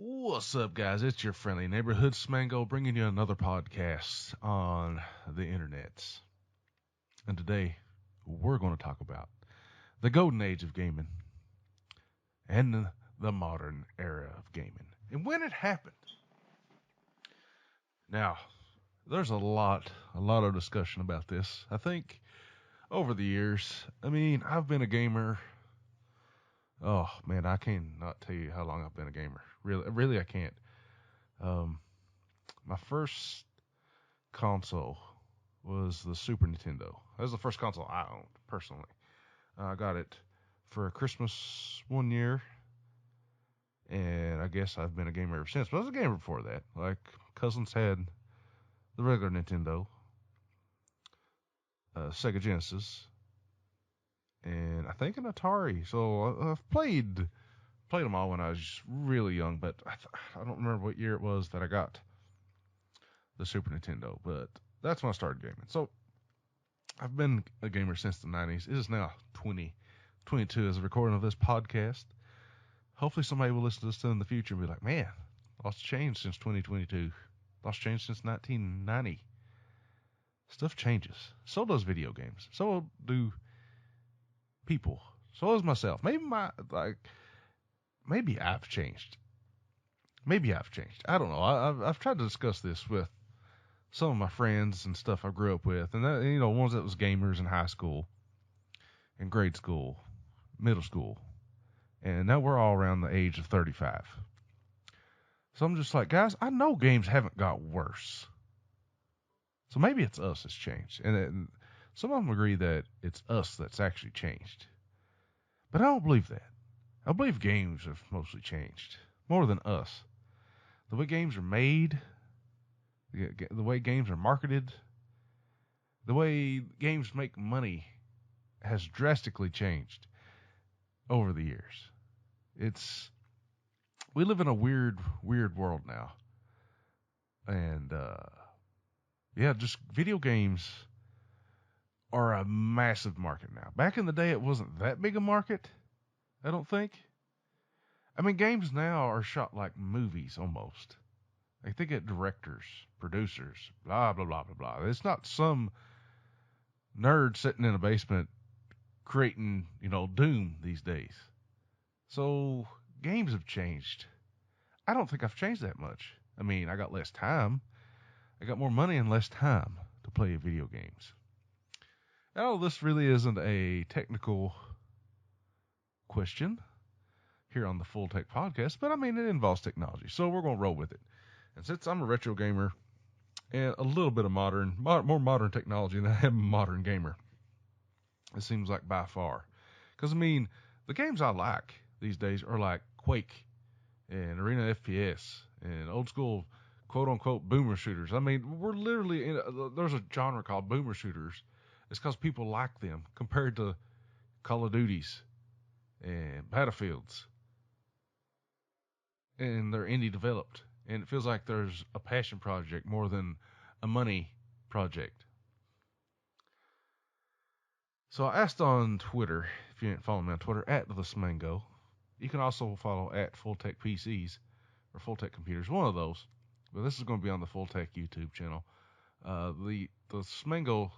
What's up, guys? It's your friendly neighborhood Smango bringing you another podcast on the internet. And today, we're going to talk about the golden age of gaming and the modern era of gaming and when it happened. Now, there's a lot of discussion about this. I think over the years, I've been a gamer. Oh man, I cannot tell you how long I've been a gamer. Really, I can't. My first console was the Super Nintendo. That was the first console I owned personally. I got it for Christmas one year, and I guess I've been a gamer ever since. But I was a gamer before that. Like, cousins had the regular Nintendo, Sega Genesis, and I think an Atari. So I've played them all when I was really young, but I don't remember what year it was that I got the Super Nintendo, but that's when I started gaming. So I've been a gamer since the 90s. It is now 2022 as a recording of this podcast. Hopefully somebody will listen to this in the future and be like, man, lots changed since 2022. Lots changed since 1990. Stuff changes. So does video games. So do people. So does myself. Maybe I've changed. I don't know. I've tried to discuss this with some of my friends and stuff I grew up with, and that, ones that was gamers in high school, in grade school, middle school, and now we're all around the age of 35. So I'm just like, guys, I know games haven't got worse. So maybe it's us that's changed, and some of them agree that it's us that's actually changed, but I don't believe that. I believe games have mostly changed, more than us. The way games are made, the way games are marketed, the way games make money has drastically changed over the years. We live in a weird world now. And, just video games are a massive market now. Back in the day, it wasn't that big a market. I don't think. Games now are shot like movies almost. Like, they get directors, producers, blah, blah, blah, blah, blah. It's not some nerd sitting in a basement creating, Doom these days. So, games have changed. I don't think I've changed that much. I got less time. I got more money and less time to play video games. Now, this really isn't a technical question here on the Full Tech Podcast, but it involves technology, so we're going to roll with it. And since I'm a retro gamer and a little bit of more modern technology than I am a modern gamer, it seems like by far. Because, the games I like these days are like Quake and Arena FPS and old school quote-unquote boomer shooters. We're literally there's a genre called boomer shooters. It's because people like them compared to Call of Duties and Battlefields. And they're indie developed. And it feels like there's a passion project more than a money project. So I asked on Twitter, if you didn't follow me on Twitter, at the Smango. You can also follow at Full Tech PCs or Full Tech Computers, one of those. But this is going to be on the Full Tech YouTube channel. The Smango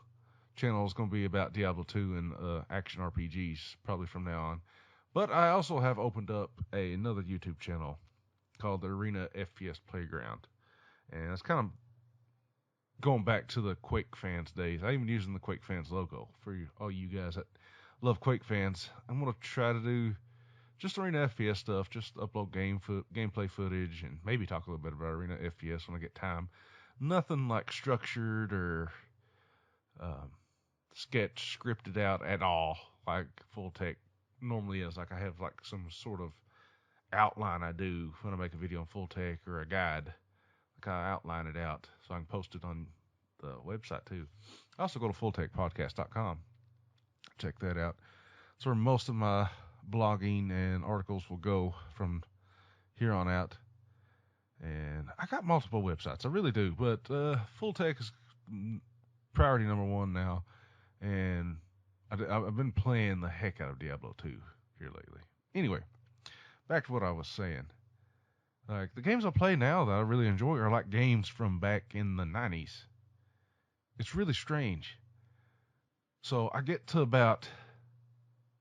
channel is going to be about Diablo 2 and action RPGs, probably from now on. But I also have opened up another YouTube channel called the Arena FPS Playground. And it's kind of going back to the Quake fans days. I'm even using the Quake fans logo for all you guys that love Quake fans. I'm going to try to do just Arena FPS stuff, just upload gameplay footage, and maybe talk a little bit about Arena FPS when I get time. Nothing like structured or sketch scripted out at all, like Full Tech normally is. I have some sort of outline I do when I make a video on Full Tech or a guide. outline it out so I can post it on the website too. I also go to fulltechpodcast.com. Check that out. That's where most of my blogging and articles will go from here on out. And I got multiple websites. I really do. But Full Tech is priority number one now. And I've been playing the heck out of Diablo 2 here lately. Anyway, back to what I was saying. Like, the games I play now that I really enjoy are like games from back in the 90s. It's really strange. So I get to about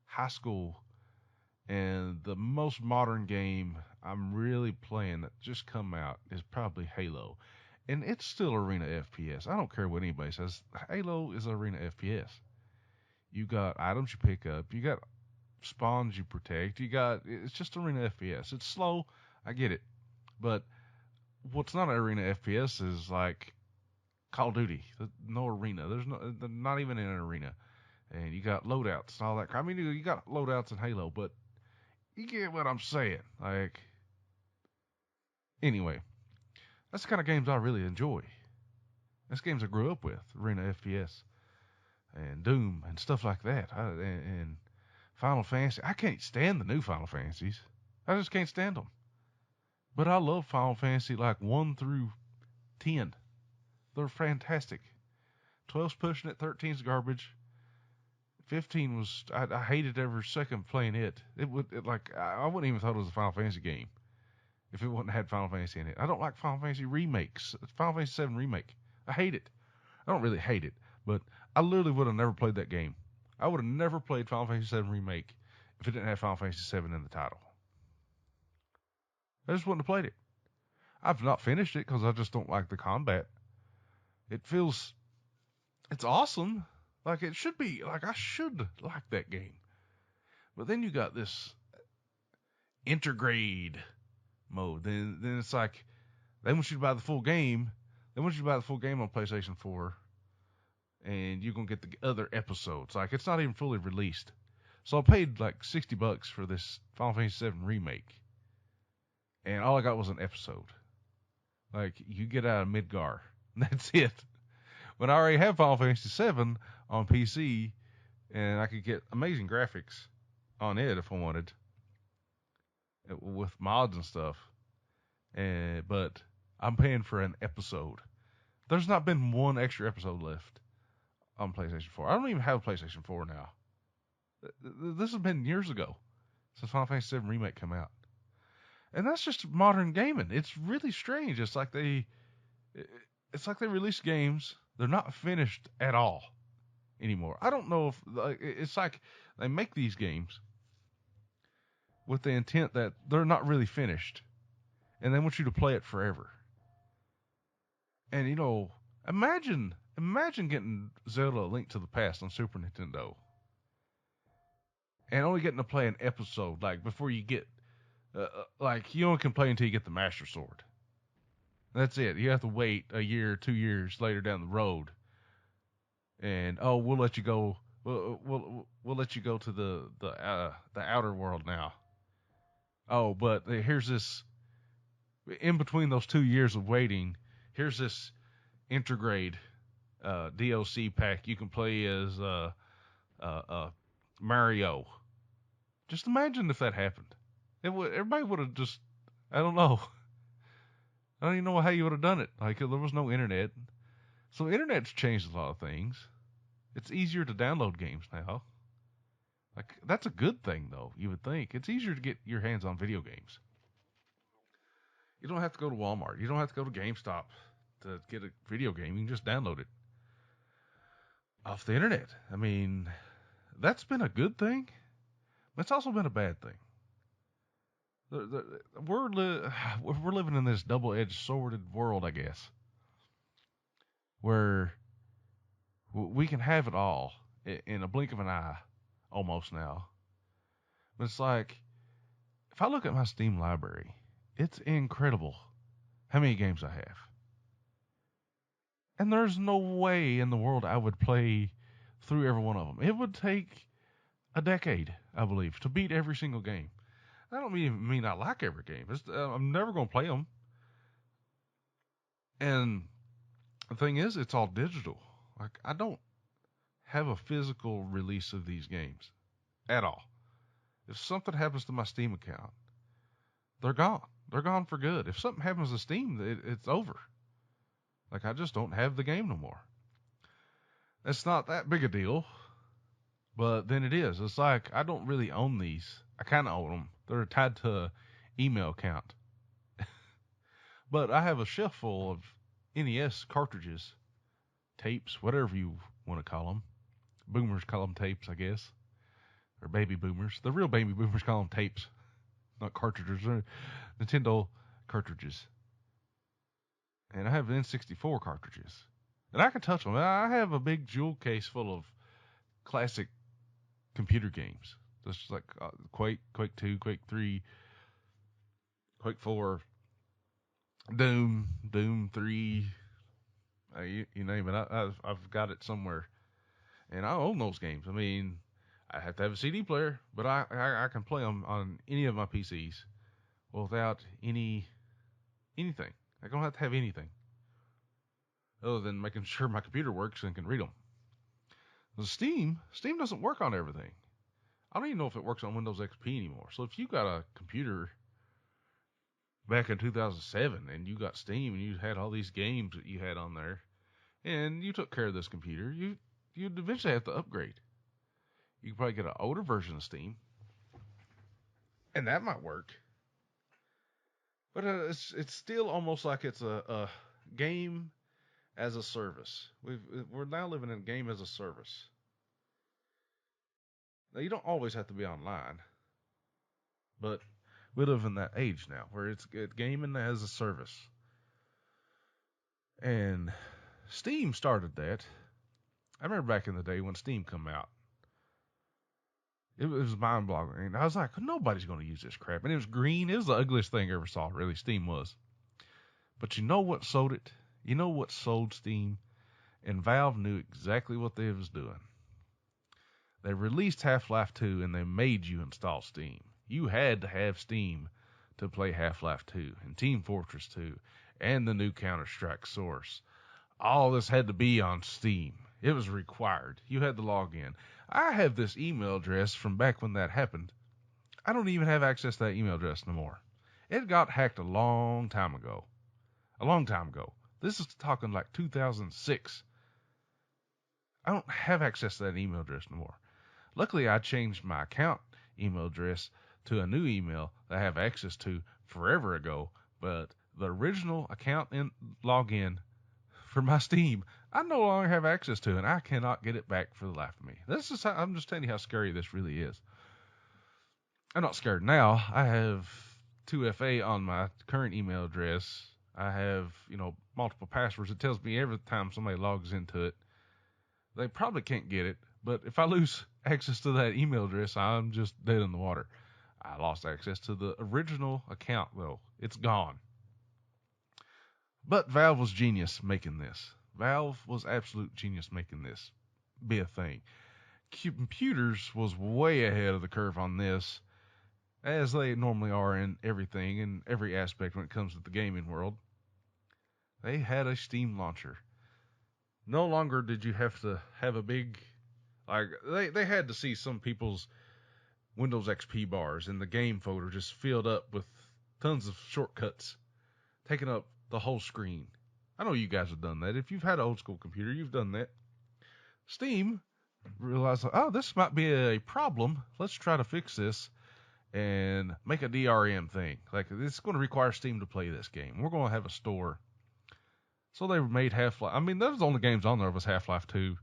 high school, and the most modern game I'm really playing that just come out is probably Halo. And it's still arena FPS. I don't care what anybody says. Halo is arena FPS. You got items you pick up. You got spawns you protect. It's just arena FPS. It's slow. I get it. But what's not arena FPS is like Call of Duty. No arena. They're not even in an arena. And you got loadouts and all that. I mean, you got loadouts in Halo, but you get what I'm saying. Like, anyway, that's the kind of games I really enjoy. That's games I grew up with, arena FPS and Doom and stuff like that. And Final Fantasy. I can't stand the new Final Fantasies. I just can't stand them. But I love Final Fantasy like 1 through 10. They're fantastic. 12's pushing it, 13's garbage. 15 was, I hated every second playing it. I wouldn't even thought it was a Final Fantasy game if it wouldn't had Final Fantasy in it. I don't like Final Fantasy remakes. Final Fantasy 7 remake. I hate it. I don't really hate it, but I literally would have never played that game. I would have never played Final Fantasy 7 remake if it didn't have Final Fantasy 7 in the title. I just wouldn't have played it. I've not finished it because I just don't like the combat. It's awesome. Like, it should be. Like, I should like that game. But then you got this intergrade mode. Then it's like, they want you to buy the full game. They want you to buy the full game on PlayStation 4. And you're going to get the other episodes. Like, it's not even fully released. So I paid like $60 for this Final Fantasy 7 remake. And all I got was an episode. Like, you get out of Midgar. And that's it. When I already have Final Fantasy 7 on PC, and I could get amazing graphics on it if I wanted, with mods and stuff. But I'm paying for an episode. There's not been one extra episode left on PlayStation 4. I don't even have a PlayStation 4 now. This has been years ago since Final Fantasy 7 Remake came out. And that's just modern gaming. It's really strange. It's like they release games. They're not finished at all anymore. I don't know if it's like they make these games with the intent that they're not really finished, and they want you to play it forever. And imagine getting Zelda: A Link to the Past on Super Nintendo, and only getting to play an episode. Like, before you get, you only can play until you get the Master Sword. That's it. You have to wait a year, 2 years later down the road, and we'll let you go. We'll let you go to the outer world now. Oh, but here's this. In between those 2 years of waiting, here's this Intergrade DLC pack. You can play as Mario. Just imagine if that happened. Everybody would have just. I don't know. I don't even know how you would have done it. Like, there was no internet. So the internet's changed a lot of things. It's easier to download games now. Like, that's a good thing, though, you would think. It's easier to get your hands on video games. You don't have to go to Walmart. You don't have to go to GameStop to get a video game. You can just download it off the internet. I mean, that's been a good thing, but it's also been a bad thing. We're living in this double-edged sworded world, I guess, where we can have it all in a blink of an eye, almost now. But it's like, if I look at my Steam library, it's incredible how many games I have. And there's no way in the world I would play through every one of them. It would take a decade, I believe, to beat every single game. I don't mean I like every game. I'm never going to play them. And the thing is, it's all digital. Like, I don't have a physical release of these games at all. If something happens to my Steam account, they're gone. They're gone for good. If something happens to Steam, it's over. Like, I just don't have the game no more. It's not that big a deal, but then it is. It's like, I don't really own these. I kind of own them. They're tied to an email account. But I have a shelf full of NES cartridges, tapes, whatever you want to call them. Boomers call them tapes, I guess. Or baby boomers. The real baby boomers call them tapes, not cartridges. They're Nintendo cartridges. And I have N64 cartridges. And I can touch them. I have a big jewel case full of classic computer games. Just like Quake, Quake 2, Quake 3, Quake 4, Doom 3. You name it. I've got it somewhere. And I own those games. I mean, I have to have a CD player, but I can play them on any of my PCs without anything. I don't have to have anything other than making sure my computer works and can read them. The Steam doesn't work on everything. I don't even know if it works on Windows XP anymore. So if you got a computer back in 2007 and you got Steam and you had all these games that you had on there and you took care of this computer, you'd eventually have to upgrade. You could probably get an older version of Steam, and that might work. But it's still almost like it's a game as a service. We're now living in game as a service. Now, you don't always have to be online, but we live in that age now where it's gaming as a service. And Steam started that. I remember back in the day when Steam come out. It was mind-boggling. And I was like, nobody's going to use this crap. And it was green. It was the ugliest thing I ever saw, really, Steam was. But you know what sold it? You know what sold Steam? And Valve knew exactly what they was doing. They released Half-Life 2, and they made you install Steam. You had to have Steam to play Half-Life 2 and Team Fortress 2 and the new Counter-Strike Source. All this had to be on Steam. It was required. You had to log in. I have this email address from back when that happened. I don't even have access to that email address no more. It got hacked a long time ago. A long time ago. This is talking like 2006. I don't have access to that email address no more. Luckily, I changed my account email address to a new email that I have access to forever ago. But the original account login for my Steam, I no longer have access to, and I cannot get it back for the life of me. I'm just telling you how scary this really is. I'm not scared now. I have 2FA on my current email address. I have, multiple passwords. It tells me every time somebody logs into it. They probably can't get it, but if I lose access to that email address, I'm just dead in the water. I lost access to the original account, though. It's gone. But Valve was genius making this. Valve was absolute genius making this be a thing. Computers was way ahead of the curve on this, as they normally are in everything, in every aspect when it comes to the gaming world. They had a Steam launcher. No longer did you have to have a big, they had to see some people's Windows XP bars and the game folder just filled up with tons of shortcuts, taking up the whole screen. I know you guys have done that. If you've had an old school computer, you've done that. Steam realized, this might be a problem. Let's try to fix this and make a DRM thing. Like, it's going to require Steam to play this game. We're going to have a store. So they made Half-Life. I mean, those the only games on there was Half-Life 2,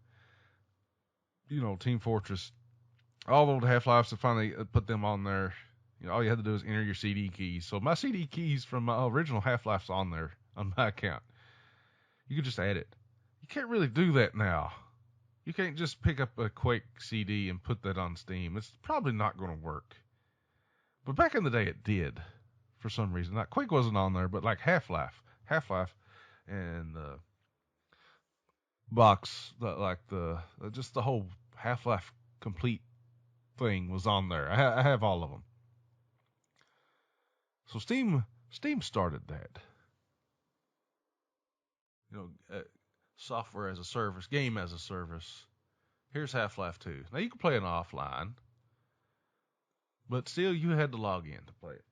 Team Fortress, all the old Half-Lives. They finally put them on there. All you had to do is enter your CD keys. So my CD keys from my original Half-Life's on there on my account. You could just add it. You can't really do that now. You can't just pick up a Quake CD and put that on Steam. It's probably not going to work. But back in the day, it did for some reason. Like, Quake wasn't on there, but like Half-Life, and the box, just the whole Half-Life complete thing was on there. I have all of them. So Steam started that. you know, software as a service, game as a service. Here's Half-Life 2. Now you can play it offline, but still you had to log in to play it.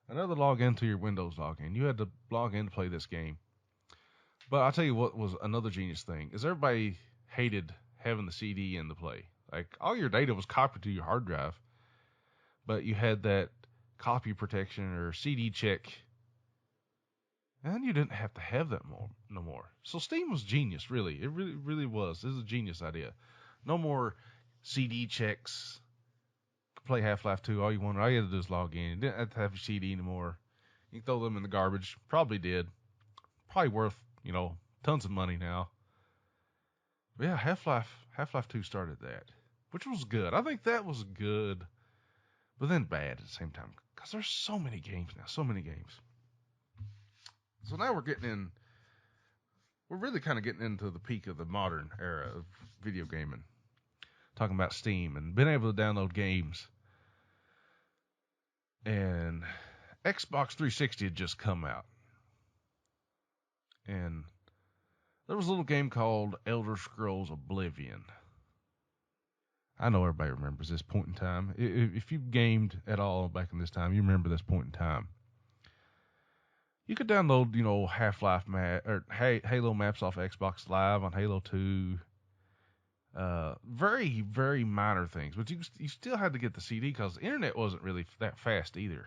Another log into your Windows login. You had to log in to play this game. But I'll tell you what was another genius thing is everybody hated having the CD in the play. Like all your data was copied to your hard drive, but you had that copy protection or CD check, and you didn't have to have that no more. So Steam was genius, really. It really was. This is a genius idea. No more CD checks. Play Half-Life 2 all you wanted. All you had to do is log in. You didn't have to have your CD anymore. You can throw them in the garbage. Probably did. Probably worth, tons of money now. But yeah, Half-Life 2 started that, which was good. I think that was good, but then bad at the same time. Because there's so many games now. So many games. So now we're really kind of getting into the peak of the modern era of video gaming. Talking about Steam and being able to download games. And Xbox 360 had just come out. And there was a little game called Elder Scrolls Oblivion. I know everybody remembers this point in time. If you gamed at all back in this time, you remember this point in time. You could download, Half-Life or Halo maps off Xbox Live on Halo 2. Very, very minor things, but you still had to get the CD because the internet wasn't really that fast either.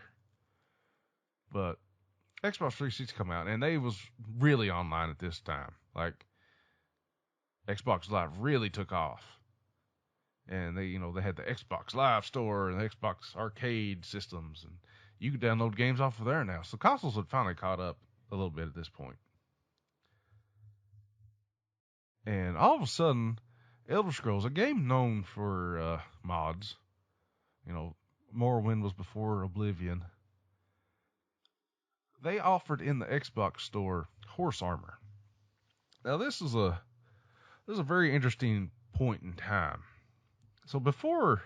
But Xbox 360 come out, and they was really online at this time. Like Xbox Live really took off, and they had the Xbox Live store and the Xbox arcade systems, and you could download games off of there now. So consoles had finally caught up a little bit at this point, and all of a sudden, Elder Scrolls, a game known for mods, Morrowind was before Oblivion. They offered in the Xbox store horse armor. Now this is a very interesting point in time. So before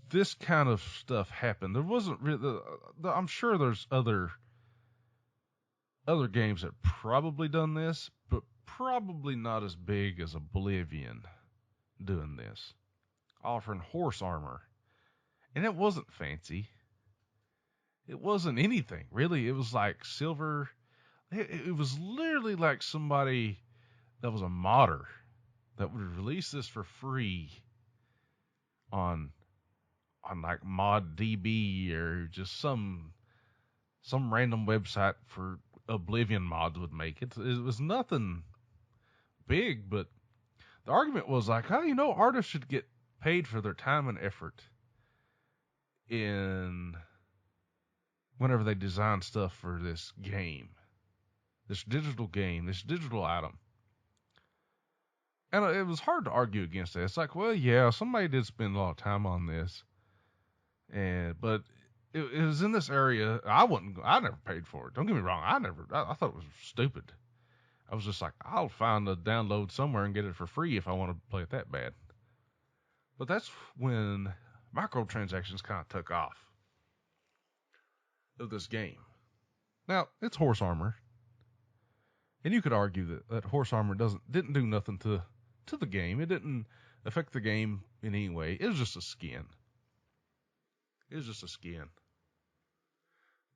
this kind of stuff happened, there wasn't really. I'm sure there's other games that probably done this, but probably not as big as Oblivion doing this, offering horse armor, and it wasn't fancy. It wasn't anything, really. It was like silver. It was literally like somebody that was a modder that would release this for free on like ModDB or just some random website for Oblivion mods would make it. It was nothing big, but the argument was like, artists should get paid for their time and effort in whenever they design stuff for this game, this digital game, this digital item. And it was hard to argue against that. It's like, well, yeah, somebody did spend a lot of time on this, but it was in this area. I never paid for it. Don't get me wrong. I thought it was stupid. I was just like, I'll find a download somewhere and get it for free if I want to play it that bad. But that's when microtransactions kind of took off of this game. Now, it's horse armor. And you could argue that horse armor didn't do nothing to the game. It didn't affect the game in any way. It was just a skin.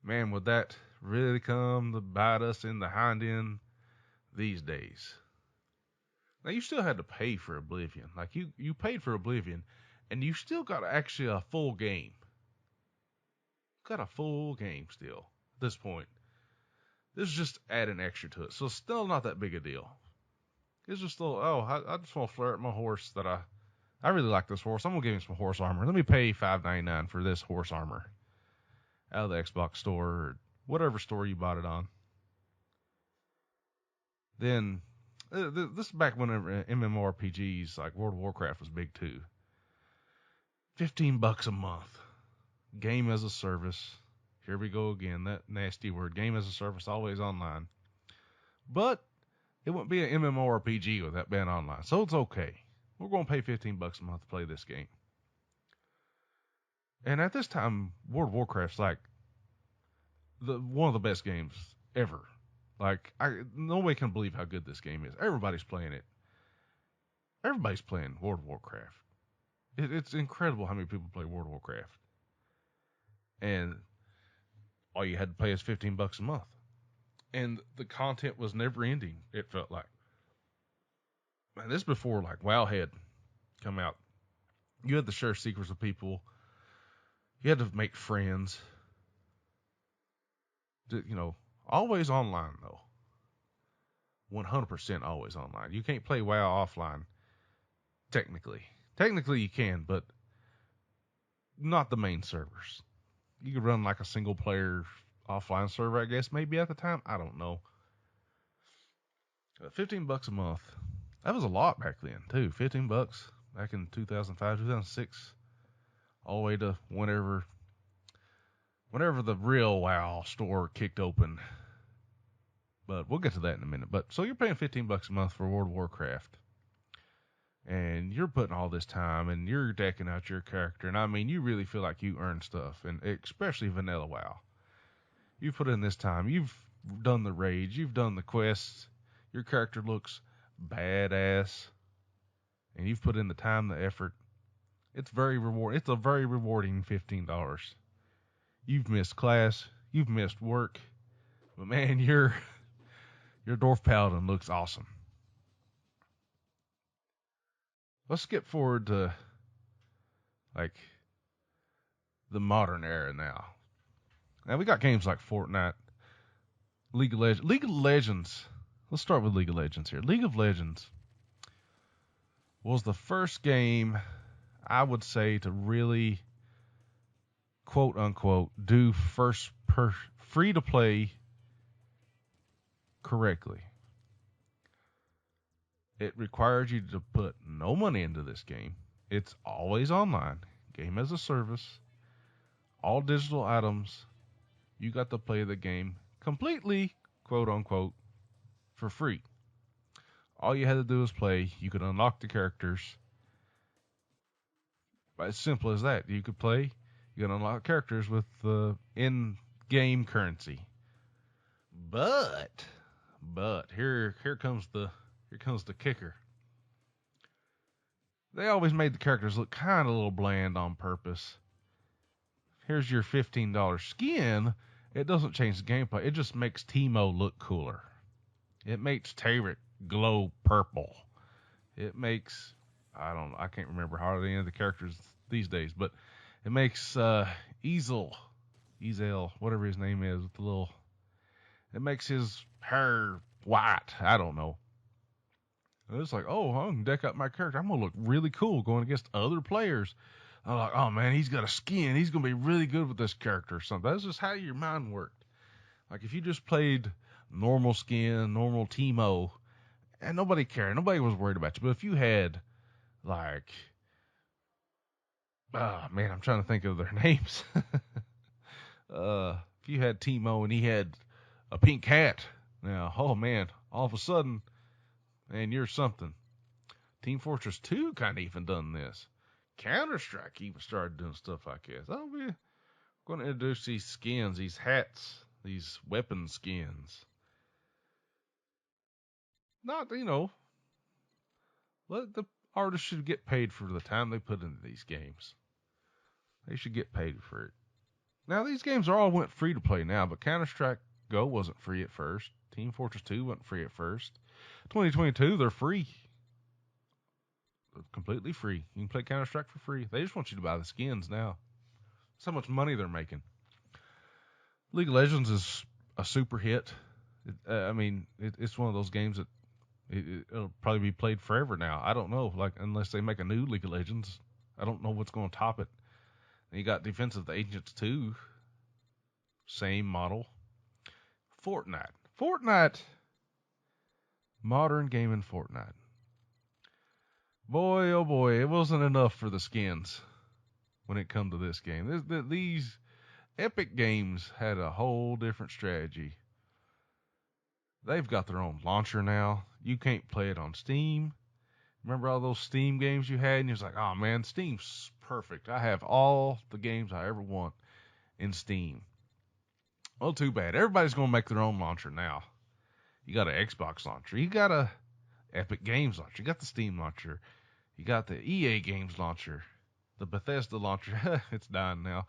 Man, would that really come to bite us in the hind end these days? Now, you still had to pay for Oblivion. Like, you paid for Oblivion, and you still got actually a full game. Got a full game still at this point. This is just adding extra to it. So it's still not that big a deal. It's just a little, I just want to flare up my horse that I really like this horse. I'm going to give him some horse armor. Let me pay $5.99 for this horse armor out of the Xbox store or whatever store you bought it on. Then, this is back when MMORPGs like World of Warcraft was big too. $15 a month. Game as a service. Here we go again, that nasty word. Game as a service, always online. But it wouldn't be an MMORPG with that being online, so it's okay. We're going to pay $15 a month to play this game. And at this time, World of Warcraft's like one of the best games ever. Like, nobody can believe how good this game is. Everybody's playing it. Everybody's playing World of Warcraft. It's incredible how many people play World of Warcraft. And all you had to pay is $15 a month. And the content was never ending, it felt like. And this is before, like, WoW had come out. You had to share secrets with people. You had to make friends. Always online, though. 100% always online. You can't play WoW offline, technically. Technically, you can, but not the main servers. You could run like a single-player offline server, I guess, maybe at the time. I don't know. $15 a month. That was a lot back then, too. $15 back in 2005, 2006, all the way to whenever the real WoW store kicked open. But we'll get to that in a minute. But so you're paying $15 a month for World of Warcraft, and you're putting all this time, and you're decking out your character, and I mean, you really feel like you earn stuff, and especially vanilla WoW. You put in this time. You've done the raids. You've done the quests. Your character looks badass, and you've put in the time, the effort. It's very rewarding. It's a very rewarding $15. You've missed class. You've missed work, but man, your Dwarf Paladin looks awesome. Let's skip forward to like the modern era now. Now we got games like Fortnite, League of Legends. League of Legends. Let's start with League of Legends here. League of Legends was the first game, I would say, to really, quote unquote, do free to play correctly. It requires you to put no money into this game. It's always online, game as a service, all digital items. You got to play the game completely, quote unquote, for free. All you had to do was play. You could unlock the characters. As simple as that. You could play. You could unlock characters with in-game currency. But here comes the kicker. They always made the characters look kind of a little bland on purpose. Here's your $15 skin. It doesn't change the gameplay. It just makes Teemo look cooler. It makes Tarek glow purple. It makes, I can't remember how any of the characters these days, but it makes Ezel, whatever his name is, with the little, it makes his hair white. I don't know. And it's like, oh, I can deck up my character. I'm going to look really cool going against other players. I'm like, oh man, he's got a skin. He's going to be really good with this character or something. That's just how your mind worked. Like if you just played normal skin, normal Teemo, and nobody cared. Nobody was worried about you. But if you had, like, man, I'm trying to think of their names. If you had Teemo and he had a pink hat, now, oh man, all of a sudden, man, you're something. Team Fortress 2 kind of even done this. Counter-Strike even started doing stuff like this. Oh, we're going to introduce these skins, these hats, these weapon skins. Not, let the artists should get paid for the time they put into these games. They should get paid for it. Now, these games all went free to play now, but Counter-Strike Go wasn't free at first. Team Fortress 2 wasn't free at first. 2022, they're free. They're completely free. You can play Counter-Strike for free. They just want you to buy the skins now. That's how much money they're making. League of Legends is a super hit. It's one of those games that it'll probably be played forever now. I don't know, unless they make a new League of Legends. I don't know what's going to top it. And you got Defense of the Agents 2. Same model. Fortnite. Modern gaming Fortnite. Boy, oh boy, it wasn't enough for the skins when it come to this game. These Epic Games had a whole different strategy. They've got their own launcher now. You can't play it on Steam. Remember all those Steam games you had? And you was like, oh man, Steam's perfect. I have all the games I ever want in Steam. Well, too bad. Everybody's going to make their own launcher now. You got an Xbox launcher. You got a Epic Games launcher. You got the Steam launcher. You got the EA Games launcher. The Bethesda launcher. It's dying now.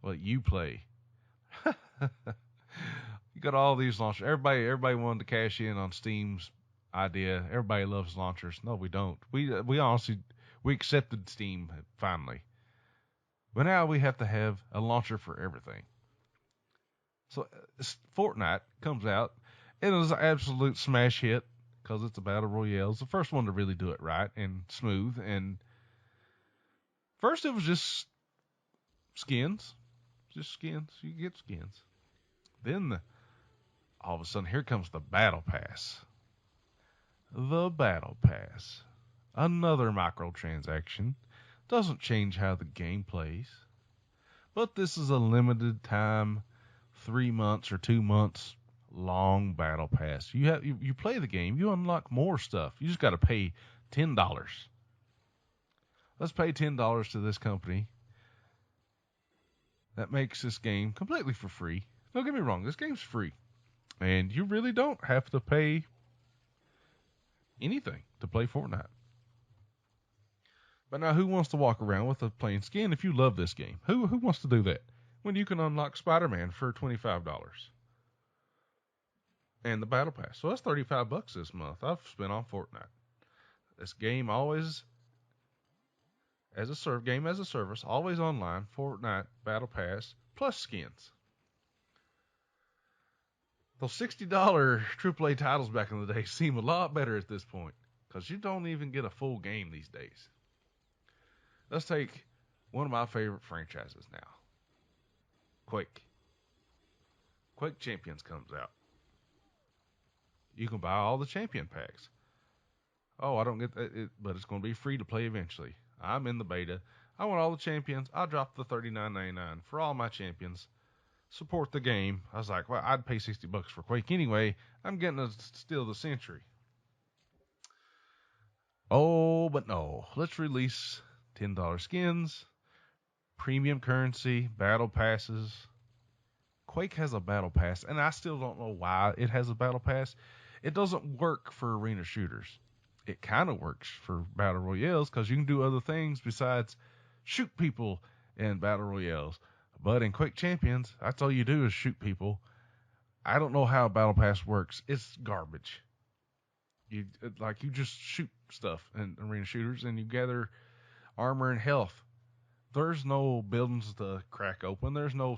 You play. You got all these launchers. Everybody wanted to cash in on Steam's idea. Everybody loves launchers. No, we don't. We honestly accepted Steam finally, but now we have to have a launcher for everything. So Fortnite comes out. It is an absolute smash hit because it's a battle royale. It's the first one to really do it right and smooth. And first it was just skins. Just skins. You get skins. Then all of a sudden, here comes the Battle Pass. The Battle Pass. Another microtransaction. Doesn't change how the game plays. But this is a limited time, 3 months or 2 months long Battle Pass. You play the game, you unlock more stuff. You just got to pay $10. Let's pay $10 to this company. That makes this game completely for free. Don't get me wrong, this game's free. And you really don't have to pay anything to play Fortnite. But now, who wants to walk around with a plain skin if you love this game? Who wants to do that? When you can unlock Spider-Man for $25. And the Battle Pass. So that's $35 this month I've spent on Fortnite. This game always as a game as a service, always online, Fortnite Battle Pass, plus skins. Those $60 AAA titles back in the day seem a lot better at this point because you don't even get a full game these days. Let's take one of my favorite franchises now. Quake. Quake Champions comes out. You can buy all the champion packs. Oh, I don't get it, but it's going to be free to play eventually. I'm in the beta. I want all the champions. I'll drop the $39.99 for all my champions. Support the game. I was like, well, I'd pay $60 for Quake anyway. I'm getting to steal the century. Oh, but no. Let's release $10 skins, premium currency, battle passes. Quake has a battle pass, and I still don't know why it has a battle pass. It doesn't work for arena shooters. It kind of works for battle royales because you can do other things besides shoot people in battle royales. But in Quake Champions, that's all you do is shoot people. I don't know how a battle pass works. It's garbage. You just shoot stuff in arena shooters and you gather armor and health. There's no buildings to crack open. There's no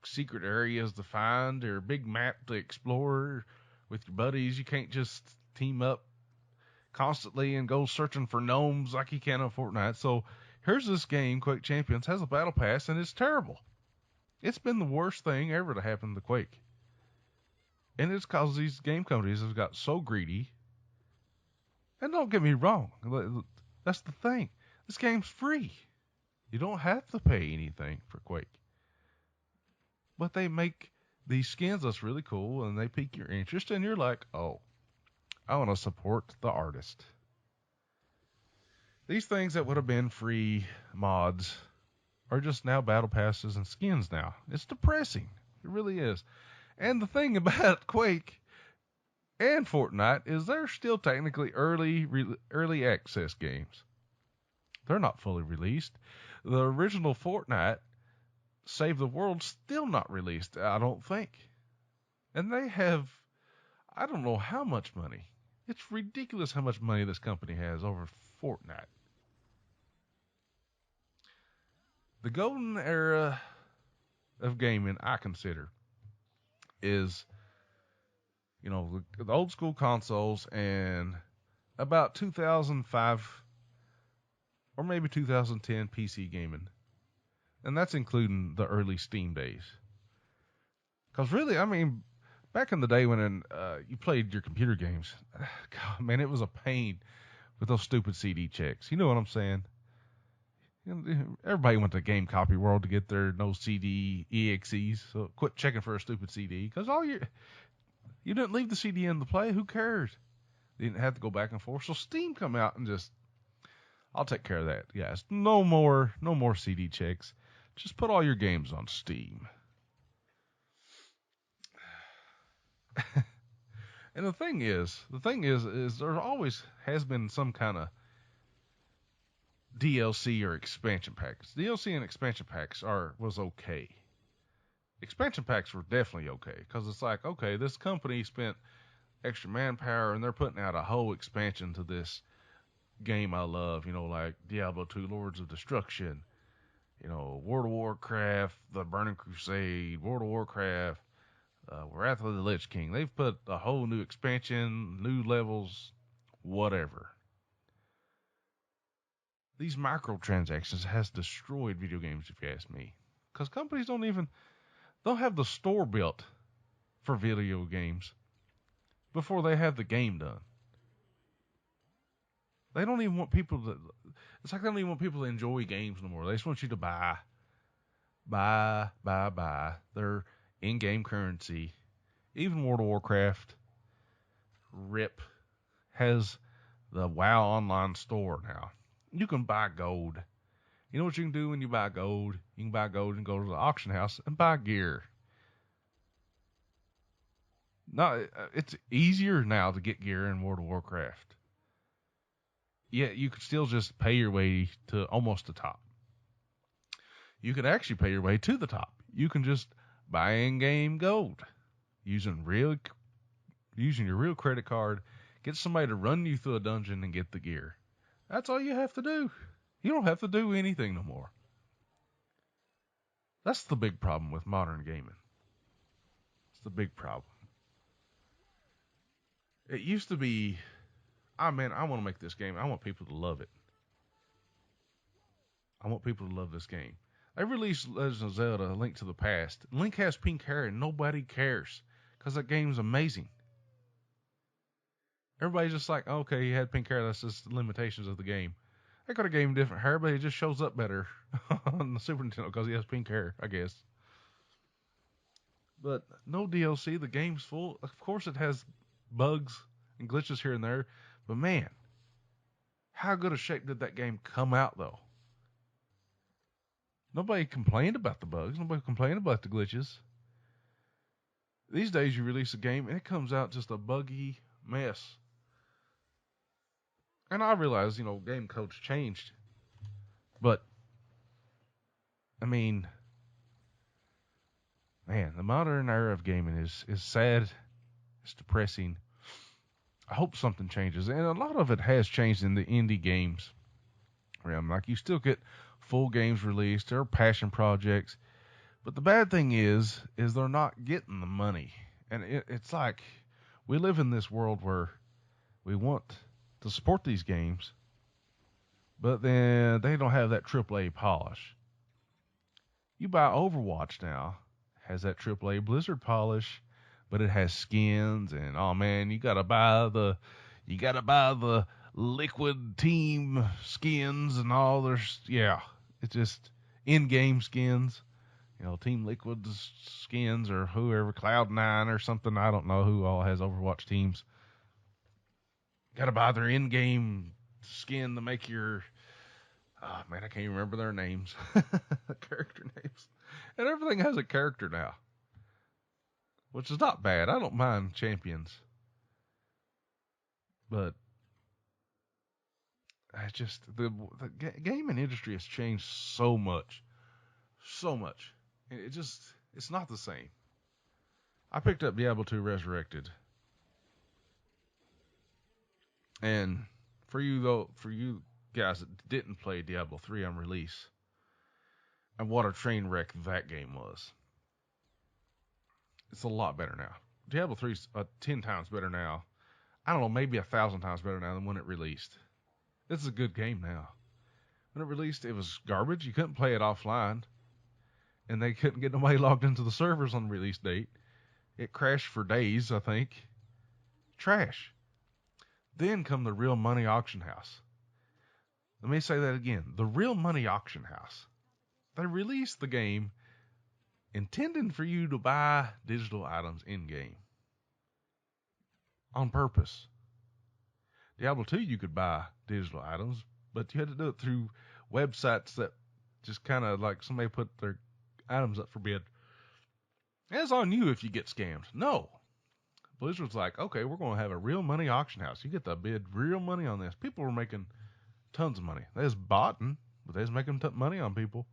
secret areas to find or big map to explore with your buddies. You can't just team up constantly and go searching for gnomes like you can on Fortnite. So here's this game, Quake Champions, has a battle pass, and it's terrible. It's been the worst thing ever to happen to Quake. And it's because these game companies have got so greedy. And don't get me wrong, that's the thing. This game's free. You don't have to pay anything for Quake. But they make these skins that's really cool, and they pique your interest, and you're like, oh, I want to support the artist. These things that would have been free mods are just now battle passes and skins now. It's depressing. It really is. And the thing about Quake and Fortnite is they're still technically early access games. They're not fully released. The original Fortnite, Save the World, still not released, I don't think. And they have, I don't know how much money. It's ridiculous how much money this company has over Fortnite. The golden era of gaming, I consider, is, the old school consoles and about 2005 or maybe 2010 PC gaming. And that's including the early Steam days. Because really, back in the day when you played your computer games, God, man, it was a pain with those stupid CD checks. You know what I'm saying? Everybody went to Game Copy World to get their no CD EXEs. So quit checking for a stupid CD because you didn't leave the CD in the play. Who cares? You didn't have to go back and forth. So Steam come out and I'll take care of that, guys. No more CD checks. Just put all your games on Steam. And the thing is there always has been some kind of DLC or expansion packs. DLC and expansion packs was okay. Expansion packs were definitely okay because it's like, okay, this company spent extra manpower and they're putting out a whole expansion to this game I love, like Diablo 2 Lords of Destruction, World of Warcraft, The Burning Crusade, World of Warcraft, Wrath of the Lich King. They've put a whole new expansion, new levels, whatever. These microtransactions has destroyed video games, if you ask me. Because companies don't have the store built for video games before they have the game done. They don't even want people to. It's like they don't even want people to enjoy games no more. They just want you to buy their in-game currency. Even World of Warcraft, RIP, has the WoW online store now. You can buy gold. You know what you can do when you buy gold? You can buy gold and go to the auction house and buy gear. No, it's easier now to get gear in World of Warcraft. Yeah, you could still just pay your way to almost the top. You could actually pay your way to the top. You can just buy in-game gold using your real credit card. Get somebody to run you through a dungeon and get the gear. That's all you have to do. You don't have to do anything no more. That's the big problem with modern gaming. It's the big problem. It used to be, I want to make this game. I want people to love it. I want people to love this game. They released Legend of Zelda: Link to the Past. Link has pink hair and nobody cares because that game's amazing. Everybody's just like, okay, he had pink hair. That's just the limitations of the game. They could have gave him different hair, but he just shows up better on the Super Nintendo because he has pink hair, I guess. But no DLC. The game's full. Of course, it has bugs and glitches here and there. But man, how good a shape did that game come out, though? Nobody complained about the bugs. Nobody complained about the glitches. These days, you release a game, and it comes out just a buggy mess. And I realize, game codes changed. But, man, the modern era of gaming is sad. It's depressing. I hope something changes. And a lot of it has changed in the indie games realm. Like, you still get full games released. There are passion projects. But the bad thing is they're not getting the money. And it's like we live in this world where we want to support these games, but then they don't have that AAA polish. You buy Overwatch now, has that AAA Blizzard polish, but it has skins and you gotta buy the Liquid Team skins and all their it's just in-game skins. Team Liquid's skins or whoever, Cloud9 or something. I don't know who all has Overwatch teams. Got to buy their in-game skin to make your... I can't remember their names. Character names. And everything has a character now, which is not bad. I don't mind champions. But the gaming industry has changed so much. So much. It's not the same. I picked up Diablo 2 Resurrected. And for you guys that didn't play Diablo 3 on release, and what a train wreck that game was. It's a lot better now. Diablo 3's 10 times better now. I don't know, maybe 1,000 times better now than when it released. This is a good game now. When it released, it was garbage. You couldn't play it offline. And they couldn't get nobody logged into the servers on the release date. It crashed for days, I think. Trash. Then come the Real Money Auction House. Let me say that again. The Real Money Auction House. They released the game intending for you to buy digital items in-game. On purpose. Diablo 2, you could buy digital items, but you had to do it through websites that just kind of like somebody put their items up for bid. And it's on you if you get scammed. No. Blizzard's like, okay, we're going to have a real money auction house. You get to bid real money on this. People were making tons of money. They was botting, but they was making money on people.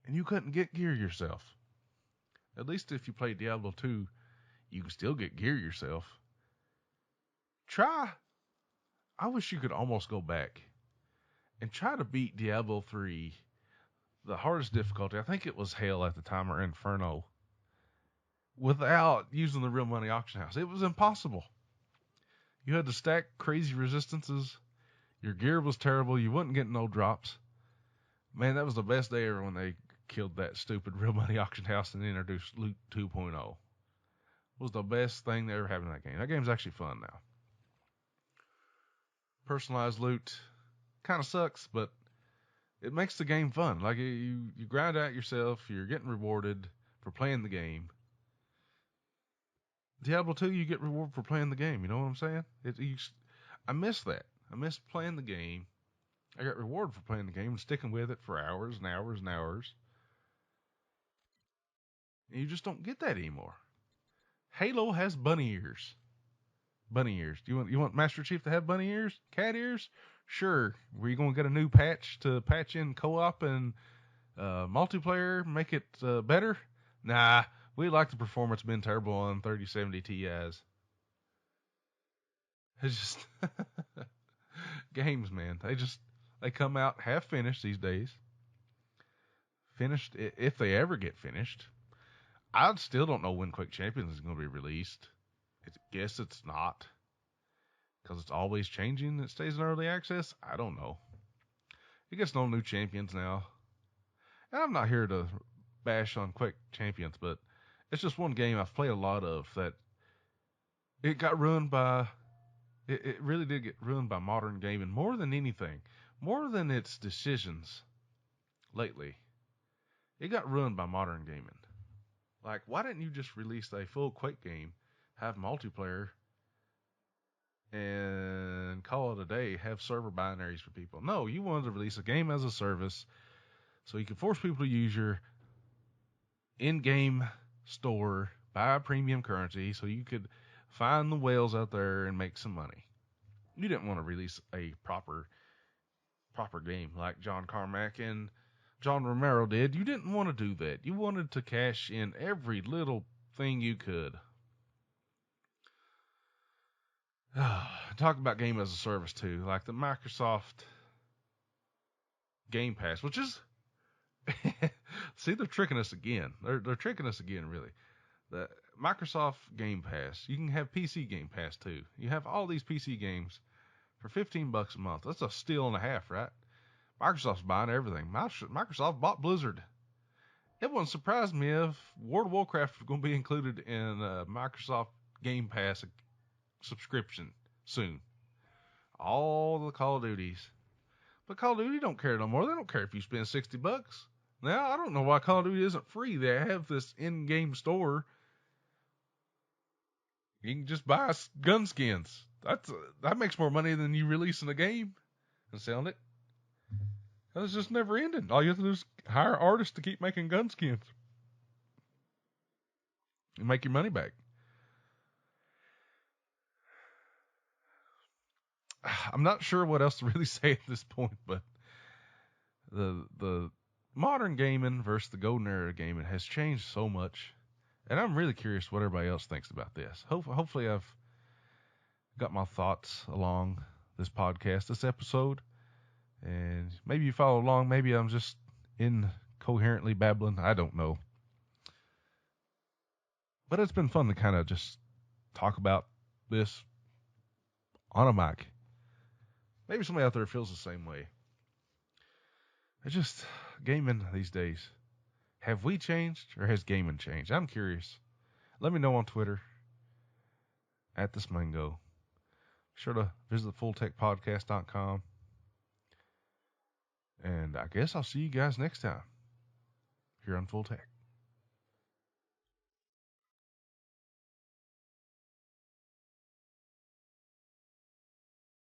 And you couldn't get gear yourself. At least if you play Diablo 2, you can still get gear yourself. I wish you could almost go back and try to beat Diablo 3, the hardest difficulty. I think it was Hell at the time, or Inferno, without using the real money auction house. It was impossible. You had to stack crazy resistances. Your gear was terrible. You wouldn't get no drops. Man, that was the best day ever when they killed that stupid real money auction house and introduced Loot 2.0. It was the best thing that ever happened in that game. That game's actually fun now. Personalized loot kind of sucks, but it makes the game fun. Like, you grind out yourself, you're getting rewarded for playing the game. Diablo 2, you get rewarded for playing the game. You know what I'm saying? I miss that. I miss playing the game. I got rewarded for playing the game and sticking with it for hours and hours and hours. And you just don't get that anymore. Halo has bunny ears. Bunny ears. Do you want Master Chief to have bunny ears? Cat ears? Sure. Were you going to get a new patch to patch in co-op and multiplayer, make it better? Nah. We like the performance been terrible on 3070 Ti's. It's just games, man. They come out half finished these days. Finished if they ever get finished. I still don't know when Quake Champions is going to be released. I guess it's not, because it's always changing. It stays in early access. I don't know. It gets no new champions now. And I'm not here to bash on Quake Champions, but it's just one game I've played a lot of that it got ruined by. It really did get ruined by modern gaming more than anything, more than its decisions lately. It got ruined by modern gaming. Like, why didn't you just release a full Quake game, have multiplayer, and call it a day, have server binaries for people? No, you wanted to release a game as a service so you could force people to use your in-game store, buy premium currency so you could find the whales out there and make some money. You didn't want to release a proper game like John Carmack and John Romero did. You didn't want to do that. You wanted to cash in every little thing you could. Talk about game as a service too, like the Microsoft Game Pass, which is see, they're tricking us again. They're tricking us again, really. The Microsoft Game Pass. You can have PC Game Pass too. You have all these PC games for $15 a month. That's a steal and a half, right? Microsoft's buying everything. Microsoft bought Blizzard. It wouldn't surprise me if World of Warcraft was going to be included in Microsoft Game Pass subscription soon. All the Call of Duties. But Call of Duty don't care no more. They don't care if you spend $60. Now, I don't know why Call of Duty isn't free. They have this in-game store. You can just buy gun skins. That makes more money than you releasing a game and selling it. It's just never ending. All you have to do is hire artists to keep making gun skins and make your money back. I'm not sure what else to really say at this point, but the modern gaming versus the golden era gaming has changed so much, and I'm really curious what everybody else thinks about this. Hopefully I've got my thoughts along this podcast, this episode, and maybe you follow along. Maybe I'm just incoherently babbling. I don't know. But it's been fun to kind of just talk about this on a mic. Maybe somebody out there feels the same way. It's just gaming these days. Have we changed or has gaming changed? I'm curious. Let me know on Twitter at the Smango. Be sure to visit fulltechpodcast.com. And I guess I'll see you guys next time here on Full Tech.